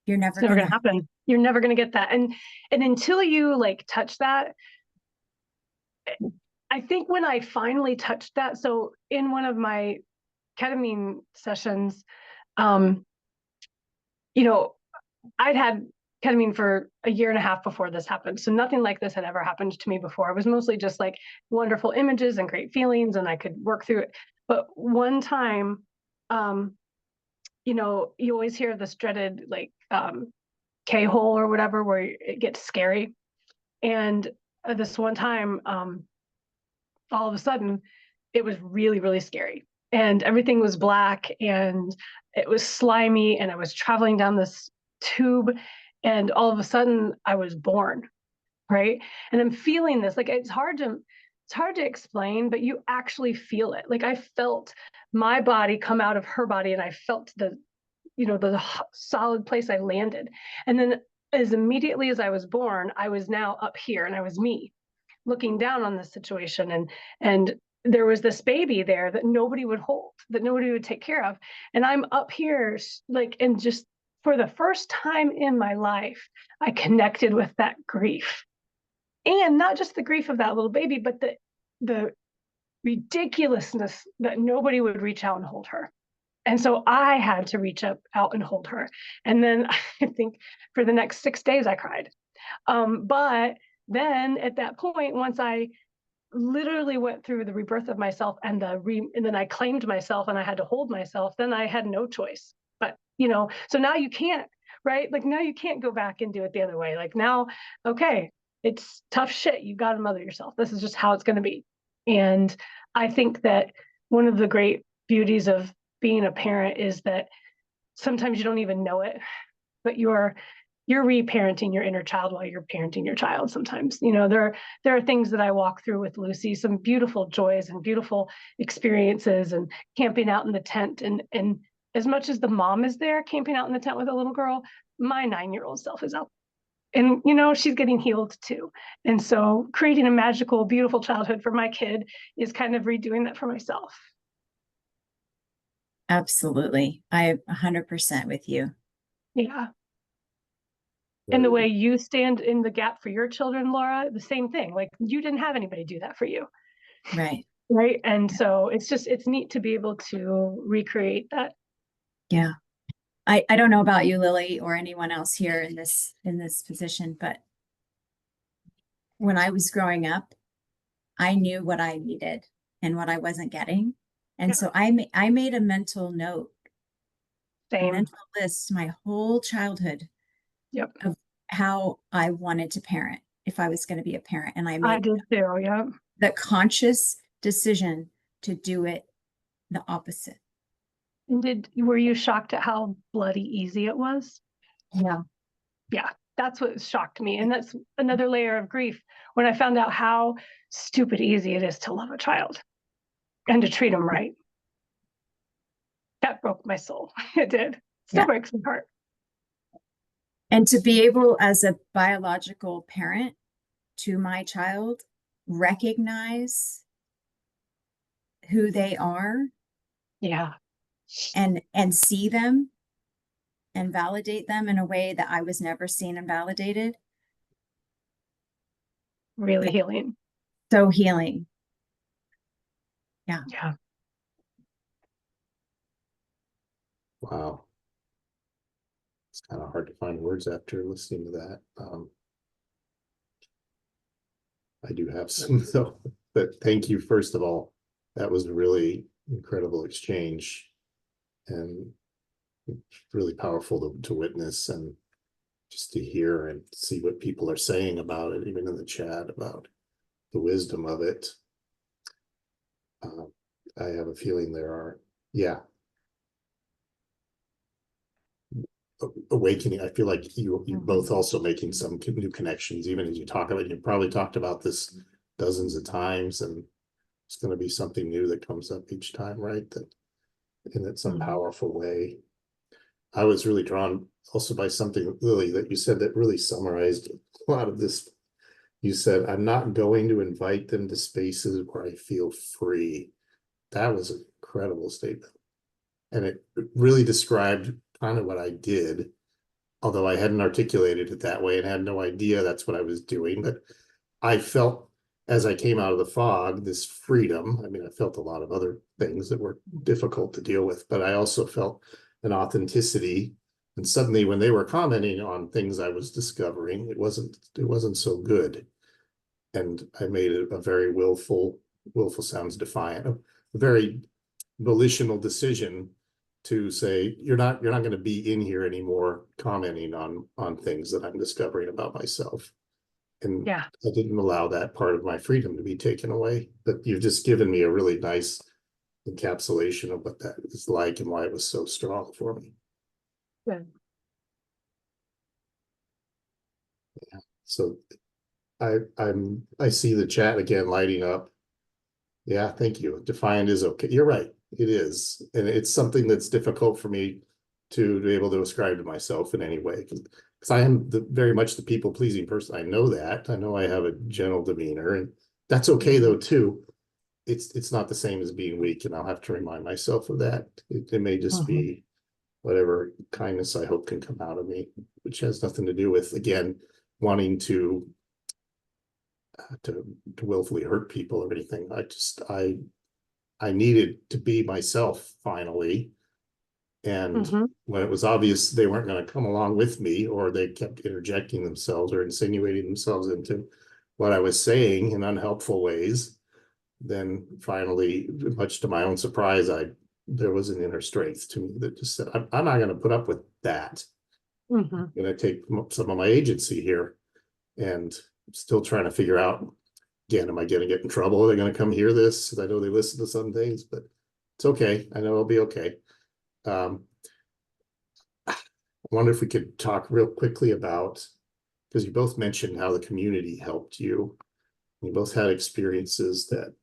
going to happen. You're never going to get that. And until you touch that, I think when I finally touched that, so in one of my ketamine sessions, I'd had ketamine for a year and a half before this happened. So nothing like this had ever happened to me before. It was mostly just wonderful images and great feelings, and I could work through it. But one time, you always hear this dreaded K-hole or whatever, where it gets scary. And this one time, all of a sudden, it was really, really scary. And everything was black and it was slimy, and I was traveling down this tube, and all of a sudden I was born, right? And I'm feeling this, it's hard it's hard to explain, but you actually feel it. Like I felt my body come out of her body, and I felt the solid place I landed. And then as immediately as I was born, I was now up here, and I was me looking down on this situation. And there was this baby there that nobody would hold, that nobody would take care of. And I'm up here, like, and just for the first time in my life, I connected with that grief. And not just the grief of that little baby, but the ridiculousness that nobody would reach out and hold her. And so I had to reach out and hold her. And then I think for the next 6 days, I cried. But then at that point, once I literally went through the rebirth of myself and then I claimed myself and I had to hold myself, then I had no choice. But, so now you can't, right? Like now you can't go back and do it the other way. Like now, okay, it's tough shit. You got to mother yourself. This is just how it's going to be. And I think that one of the great beauties of being a parent is that sometimes you don't even know it, but you're reparenting your inner child while you're parenting your child. Sometimes, there are things that I walk through with Lucy, some beautiful joys and beautiful experiences, and camping out in the tent. And as much as the mom is there camping out in the tent with a little girl, my 9-year-old self is out. And, she's getting healed too. And so creating a magical, beautiful childhood for my kid is kind of redoing that for myself. Absolutely. I'm 100% with you. Yeah. And the way you stand in the gap for your children, Laura, the same thing. Like you didn't have anybody do that for you. Right. Right. And so it's neat to be able to recreate that. Yeah. I don't know about you, Lily, or anyone else here in this position, but when I was growing up, I knew what I needed and what I wasn't getting. And so I made a mental note, a mental list, my whole childhood of how I wanted to parent if I was going to be a parent. And I did too. Yeah. The conscious decision to do it the opposite. And were you shocked at how bloody easy it was? Yeah. Yeah. That's what shocked me. And that's another layer of grief when I found out how stupid easy it is to love a child and to treat them right. That broke my soul. It did. Still breaks my heart. And to be able, as a biological parent to my child, recognize who they are. Yeah. And see them and validate them in a way that I was never seen and validated. Really healing. So healing. Yeah. Yeah. Wow. It's kind of hard to find words after listening to that. I do have some though, but thank you. First of all, that was a really incredible exchange and really powerful to witness and just to hear and see what people are saying about it, even in the chat, about the wisdom of it. I have a feeling there are, awakening. I feel like you're both also making some new connections, even as you talk about it. You probably talked about this dozens of times, and it's going to be something new that comes up each time, right? That in some powerful way. I was really drawn also by something, Lily, that you said that really summarized a lot of this. You said, I'm not going to invite them to spaces where I feel free. That was an incredible statement. And it really described kind of what I did, although I hadn't articulated it that way and had no idea that's what I was doing. But I felt as I came out of the fog, this freedom. I mean, I felt a lot of other things that were difficult to deal with, but I also felt an authenticity. And suddenly when they were commenting on things I was discovering, it wasn't so good. And I made a very willful sounds defiant, a very volitional decision to say, you're not going to be in here anymore commenting on things that I'm discovering about myself. And I didn't allow that part of my freedom to be taken away. But you've just given me a really nice encapsulation of what that is like and why it was so strong for me. Good. Yeah. So I see the chat again lighting up. Yeah, thank you. Defiant is okay. You're right. It is. And it's something that's difficult for me to be able to ascribe to myself in any way. Because I am very much the people-pleasing person. I know that. I know I have a gentle demeanor, and that's okay though too. It's not the same as being weak, and I'll have to remind myself of that. It may just be whatever kindness I hope can come out of me, which has nothing to do with, again, wanting to willfully hurt people or anything. I needed to be myself finally. And when it was obvious they weren't going to come along with me, or they kept interjecting themselves or insinuating themselves into what I was saying in unhelpful ways, then finally, much to my own surprise, there was an inner strength to me that just said, I'm not going to put up with that. I'm going to take some of my agency here, and I'm still trying to figure out, again, am I going to get in trouble? Are they going to come hear this? Because I know they listen to some things, but it's okay. I know it'll be okay. I wonder if we could talk real quickly about, because you both mentioned how the community helped you. You both had experiences that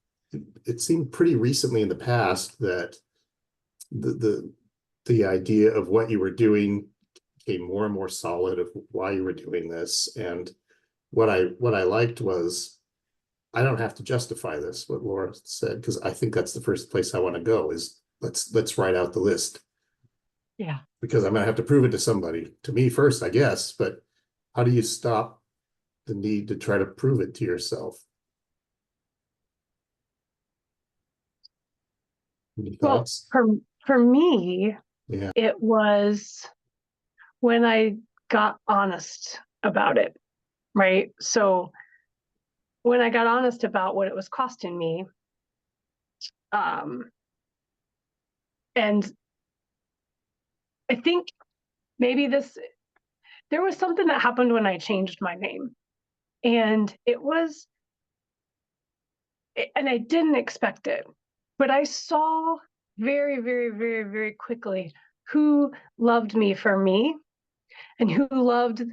it seemed pretty recently in the past that the idea of what you were doing became more and more solid, of why you were doing this. And what I liked was, I don't have to justify this, what Lora said, because I think that's the first place I want to go, is let's write out the list. Yeah. Because I'm gonna have to prove it to somebody, to me first, I guess, but how do you stop the need to try to prove it to yourself? Any Well, thoughts? for me, Yeah. it was when I got honest about it, right? So when I got honest about what it was costing me, and I think maybe there was something that happened when I changed my name, and and I didn't expect it, but I saw very, very, very, very quickly who loved me for me, and who loved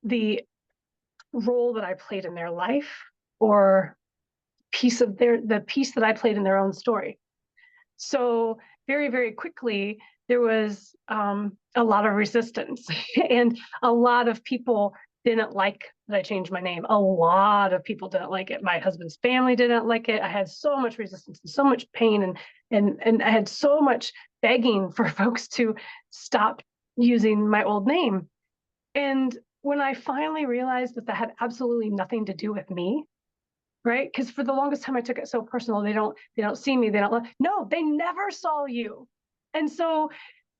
the role that I played in their life, or the piece that I played in their own story. So very, very quickly, there was a lot of resistance, and a lot of people didn't like that I changed my name. A lot of people didn't like it. My husband's family didn't like it. I had so much resistance and so much pain, and I had so much begging for folks to stop using my old name. And when I finally realized that had absolutely nothing to do with me, right? Because for the longest time I took it so personal. They don't see me. They don't. No, they never saw you, and so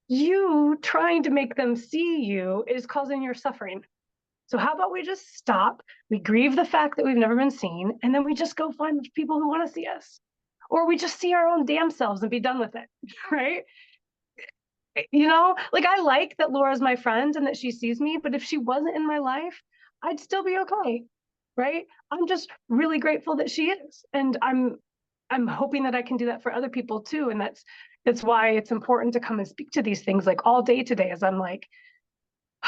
you trying to make them see you is causing your suffering. So how about we just stop? We grieve the fact that we've never been seen, and then we just go find people who want to see us, or we just see our own damn selves and be done with it, right? Like, I like that Laura's my friend and that she sees me, but if she wasn't in my life, I'd still be okay, right? I'm just really grateful that she is, and I'm hoping that I can do that for other people too. And that's why it's important to come and speak to these things like all day today, as I'm like,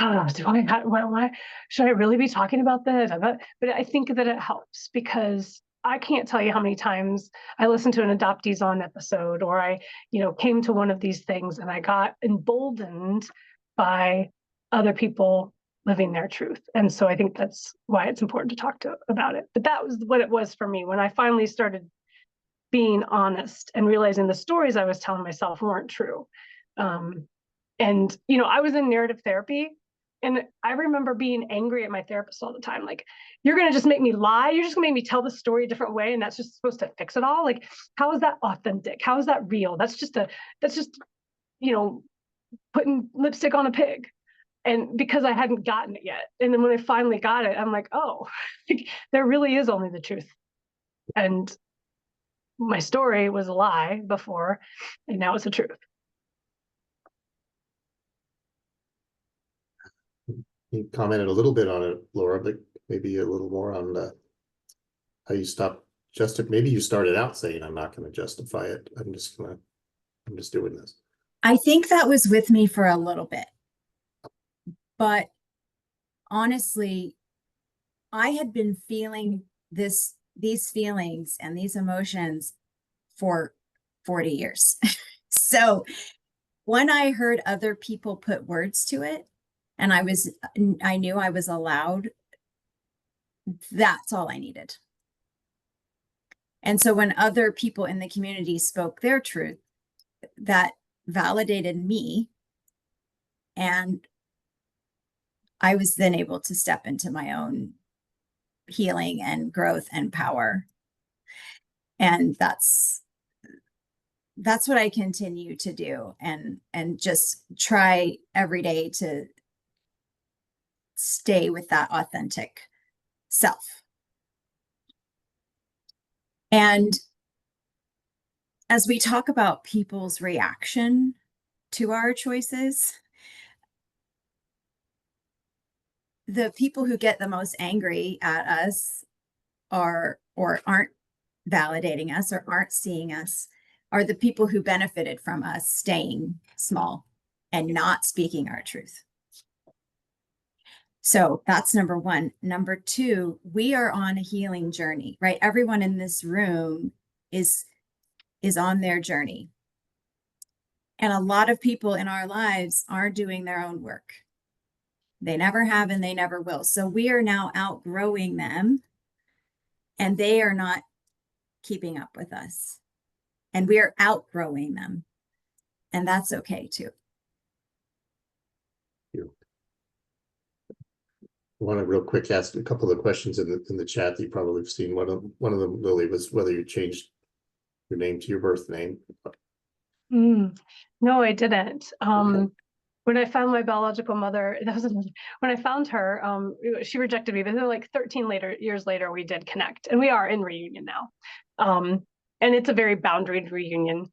oh, why should I really be talking about this? But I think that it helps, because I can't tell you how many times I listened to an Adoptee's On episode, or I, came to one of these things and I got emboldened by other people living their truth. And so I think that's why it's important to talk about it. But that was what it was for me when I finally started being honest and realizing the stories I was telling myself weren't true. And, I was in narrative therapy, and I remember being angry at my therapist all the time. Like, you're going to just make me lie. You're just going to make me tell the story a different way, and that's just supposed to fix it all. Like, how is that authentic? How is that real? That's just, putting lipstick on a pig. And because I hadn't gotten it yet. And then when I finally got it, I'm like, oh, there really is only the truth. And my story was a lie before, and now it's the truth. You commented a little bit on it, Lora, but maybe a little more on how you stopped maybe you started out saying, I'm not going to justify it. I'm just doing this. I think that was with me for a little bit. But honestly, I had been feeling these feelings and these emotions for 40 years. So when I heard other people put words to it, and I knew I was allowed, that's all I needed. And so when other people in the community spoke their truth, that validated me. And I was then able to step into my own healing and growth and power. And that's what I continue to do, and just try every day to stay with that authentic self. And as we talk about people's reaction to our choices, the people who get the most angry at us or aren't validating us or aren't seeing us are the people who benefited from us staying small and not speaking our truth. So that's number one. Number two, we are on a healing journey, right? Everyone in this room is on their journey. And a lot of people in our lives are doing their own work. They never have and they never will. So we are now outgrowing them, and they are not keeping up with us. And we are outgrowing them. And that's okay too. I want to real quick ask a couple of questions in the chat that you probably have seen. One of them, Lily, was whether you changed your name to your birth name. No, I didn't. Okay. When I found my biological mother, when I found her, she rejected me, but then like 13 years later, we did connect, and we are in reunion now. And it's a very boundaried reunion.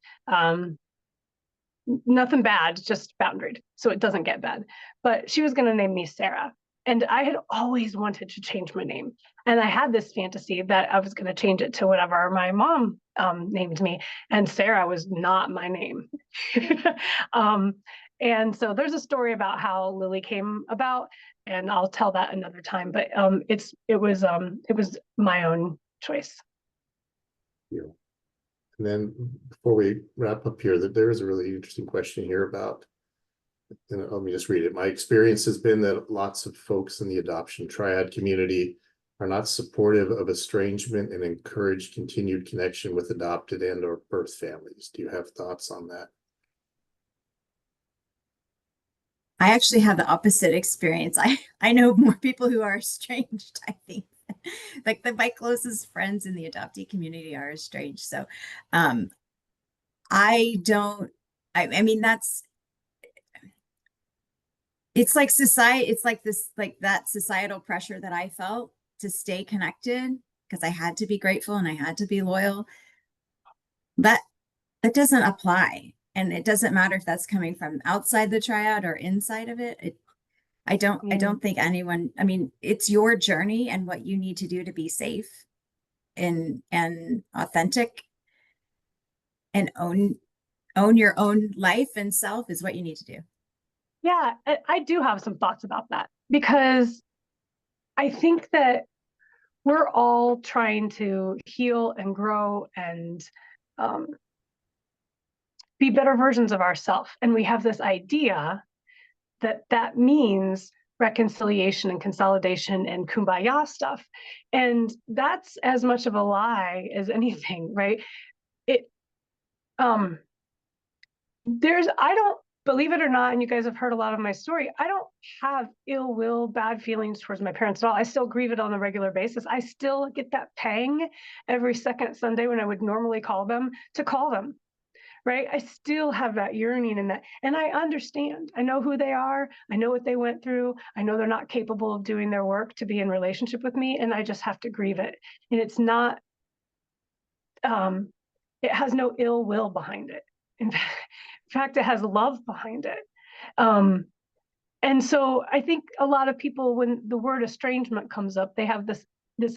Nothing bad, just boundaried, so it doesn't get bad. But she was going to name me Sarah. And I had always wanted to change my name. And I had this fantasy that I was going to change it to whatever my mom named me. And Sarah was not my name. And so there's a story about how Lily came about, and I'll tell that another time. But it was my own choice. Yeah. And then before we wrap up here, that there is a really interesting question here about, and let me just read it. My experience has been that lots of folks in the adoption triad community are not supportive of estrangement and encourage continued connection with adopted and or birth families. Do you have thoughts on that? I actually have the opposite experience. I know more people who are estranged, I think. Like my closest friends in the adoptee community are estranged. So I mean, it's like society, it's like this, like that societal pressure that I felt to stay connected because I had to be grateful and I had to be loyal. That doesn't apply. And it doesn't matter if that's coming from outside the triad or inside of it. I don't think anyone, I mean, it's your journey and what you need to do to be safe and authentic and own your own life and self is what you need to do. Yeah, I do have some thoughts about that, because I think that we're all trying to heal and grow and be better versions of ourselves. And we have this idea that means reconciliation and consolidation and kumbaya stuff. And that's as much of a lie as anything, right? I don't, believe it or not, and you guys have heard a lot of my story, I don't have ill will, bad feelings towards my parents at all. I still grieve it on a regular basis. I still get that pang every second Sunday when I would normally call them, right? I still have that yearning and that, and I understand. I know who they are. I know what they went through. I know they're not capable of doing their work to be in relationship with me, and I just have to grieve it. And it's not, it has no ill will behind it. In fact, it has love behind it. And so I think a lot of people, when the word estrangement comes up, they have this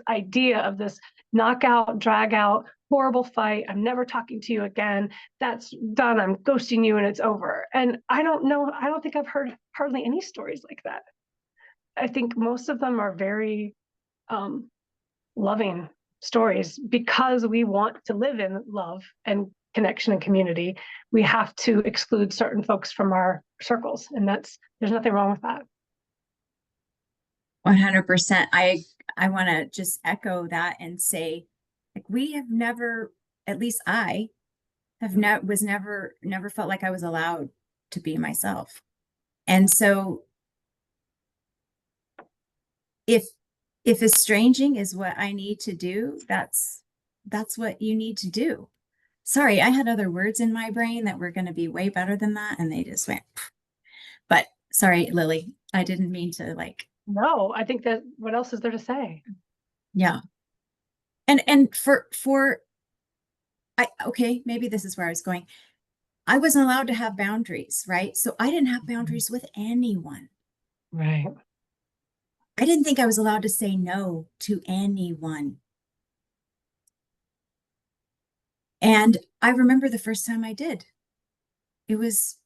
idea of this knockout, drag out, horrible fight. I'm never talking to you again. That's done. I'm ghosting you and it's over. And I don't know. I don't think I've heard hardly any stories like that. I think most of them are very loving stories, because we want to live in love and connection and community, we have to exclude certain folks from our circles. And there's nothing wrong with that. 100%. I want to just echo that and say, like, we have never, at least I have never felt like I was allowed to be myself. And so if estranging is what I need to do, that's what you need to do. Sorry, I had other words in my brain that were going to be way better than that, and they just went. But sorry, Lily, I didn't mean to like. No, I think that what else is there to say? Yeah. And for okay, maybe this is where I was going. I wasn't allowed to have boundaries, right? So I didn't have boundaries with anyone. Right. I didn't think I was allowed to say no to anyone. And I remember the first time I did. It was,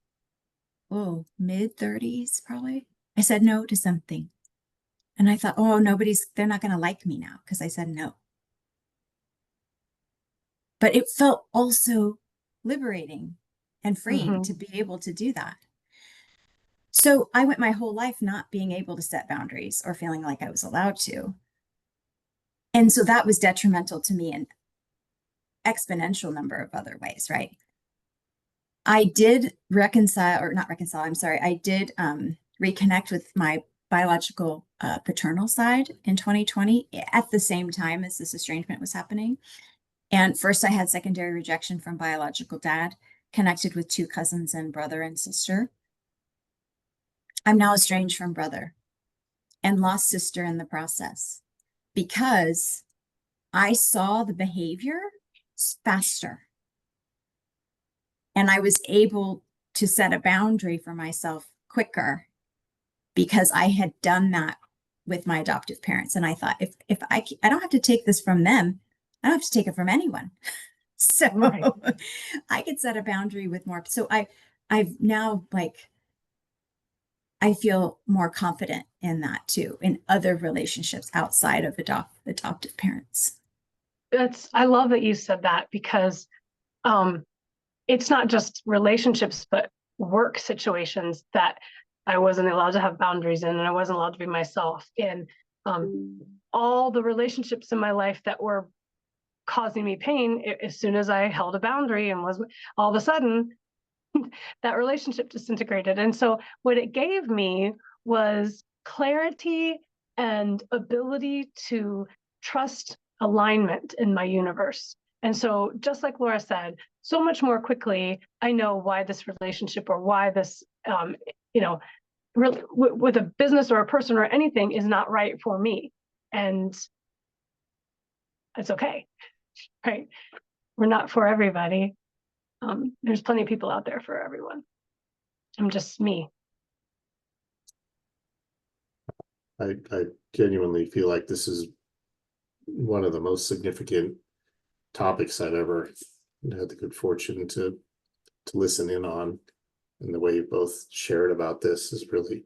mid-30s probably. I said no to something. And I thought, they're not going to like me now because I said no. But it felt also liberating and freeing to be able to do that. So I went my whole life not being able to set boundaries or feeling like I was allowed to. And so that was detrimental to me in exponential number of other ways, right? I did I did reconnect with my biological paternal side in 2020 at the same time as this estrangement was happening. And first I had secondary rejection from biological dad, connected with 2 cousins and brother and sister. I'm now estranged from brother and lost sister in the process because I saw the behavior faster. And I was able to set a boundary for myself quicker because I had done that with my adoptive parents. And I thought, if I don't have to take this from them, I don't have to take it from anyone. So right. I could set a boundary with more. So I've now, like, I feel more confident in that too, in other relationships outside of adoptive parents. I love that you said that, because it's not just relationships, but work situations that I wasn't allowed to have boundaries in, and I wasn't allowed to be myself in. All the relationships in my life that were causing me pain, as soon as I held a boundary and was, all of a sudden, that relationship disintegrated. And so what it gave me was clarity and ability to trust alignment in my universe. And so, just like Lora said, so much more quickly, I know why this relationship, or why this, with a business or a person or anything, is not right for me. And it's okay, right? We're not for everybody. There's plenty of people out there for everyone. I'm just me. I genuinely feel like this is one of the most significant topics I've ever had the good fortune to listen in on, and the way you both shared about this is really,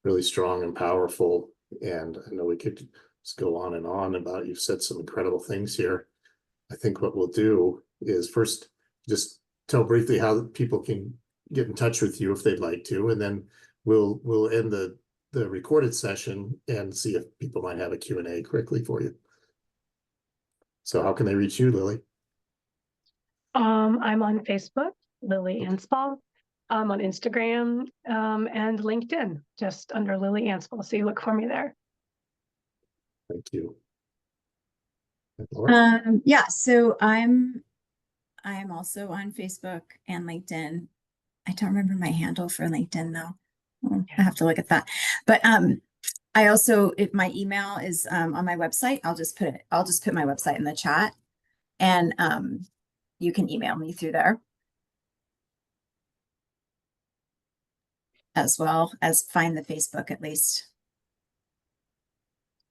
really strong and powerful. And I know we could just go on and on about, you've said some incredible things here. I think what we'll do is first just tell briefly how people can get in touch with you if they'd like to, and then we'll end the recorded session and see if people might have a Q&A quickly for you. So how can they reach you, Lily? I'm on Facebook, Lilly Anspach. I'm on Instagram and LinkedIn, just under Lilly Anspach. So you look for me there. Thank you. Yeah, so I'm also on Facebook and LinkedIn. I don't remember my handle for LinkedIn though. I have to look at that. But I also, if my email is on my website, I'll just put my website in the chat, and you can email me through there, as well as find the Facebook at least.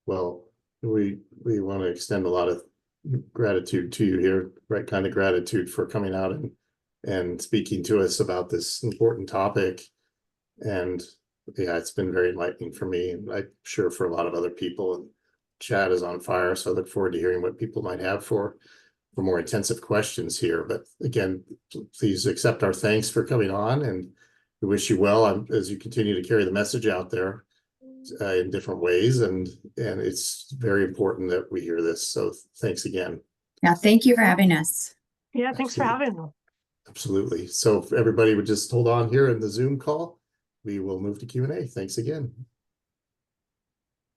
Well, we want to extend a lot of gratitude to you here, right kind of gratitude for coming out and speaking to us about this important topic. And yeah, it's been very enlightening for me, and I'm sure for a lot of other people. And chat is on fire, so I look forward to hearing what people might have for more intensive questions here. But again, please accept our thanks for coming on, and we wish you well as you continue to carry the message out there in different ways. And it's very important that we hear this. So thanks again. Yeah, thank you for having us. Yeah, thanks for Absolutely. having me. Absolutely. So if everybody would just hold on here in the Zoom call, we will move to Q&A. Thanks again.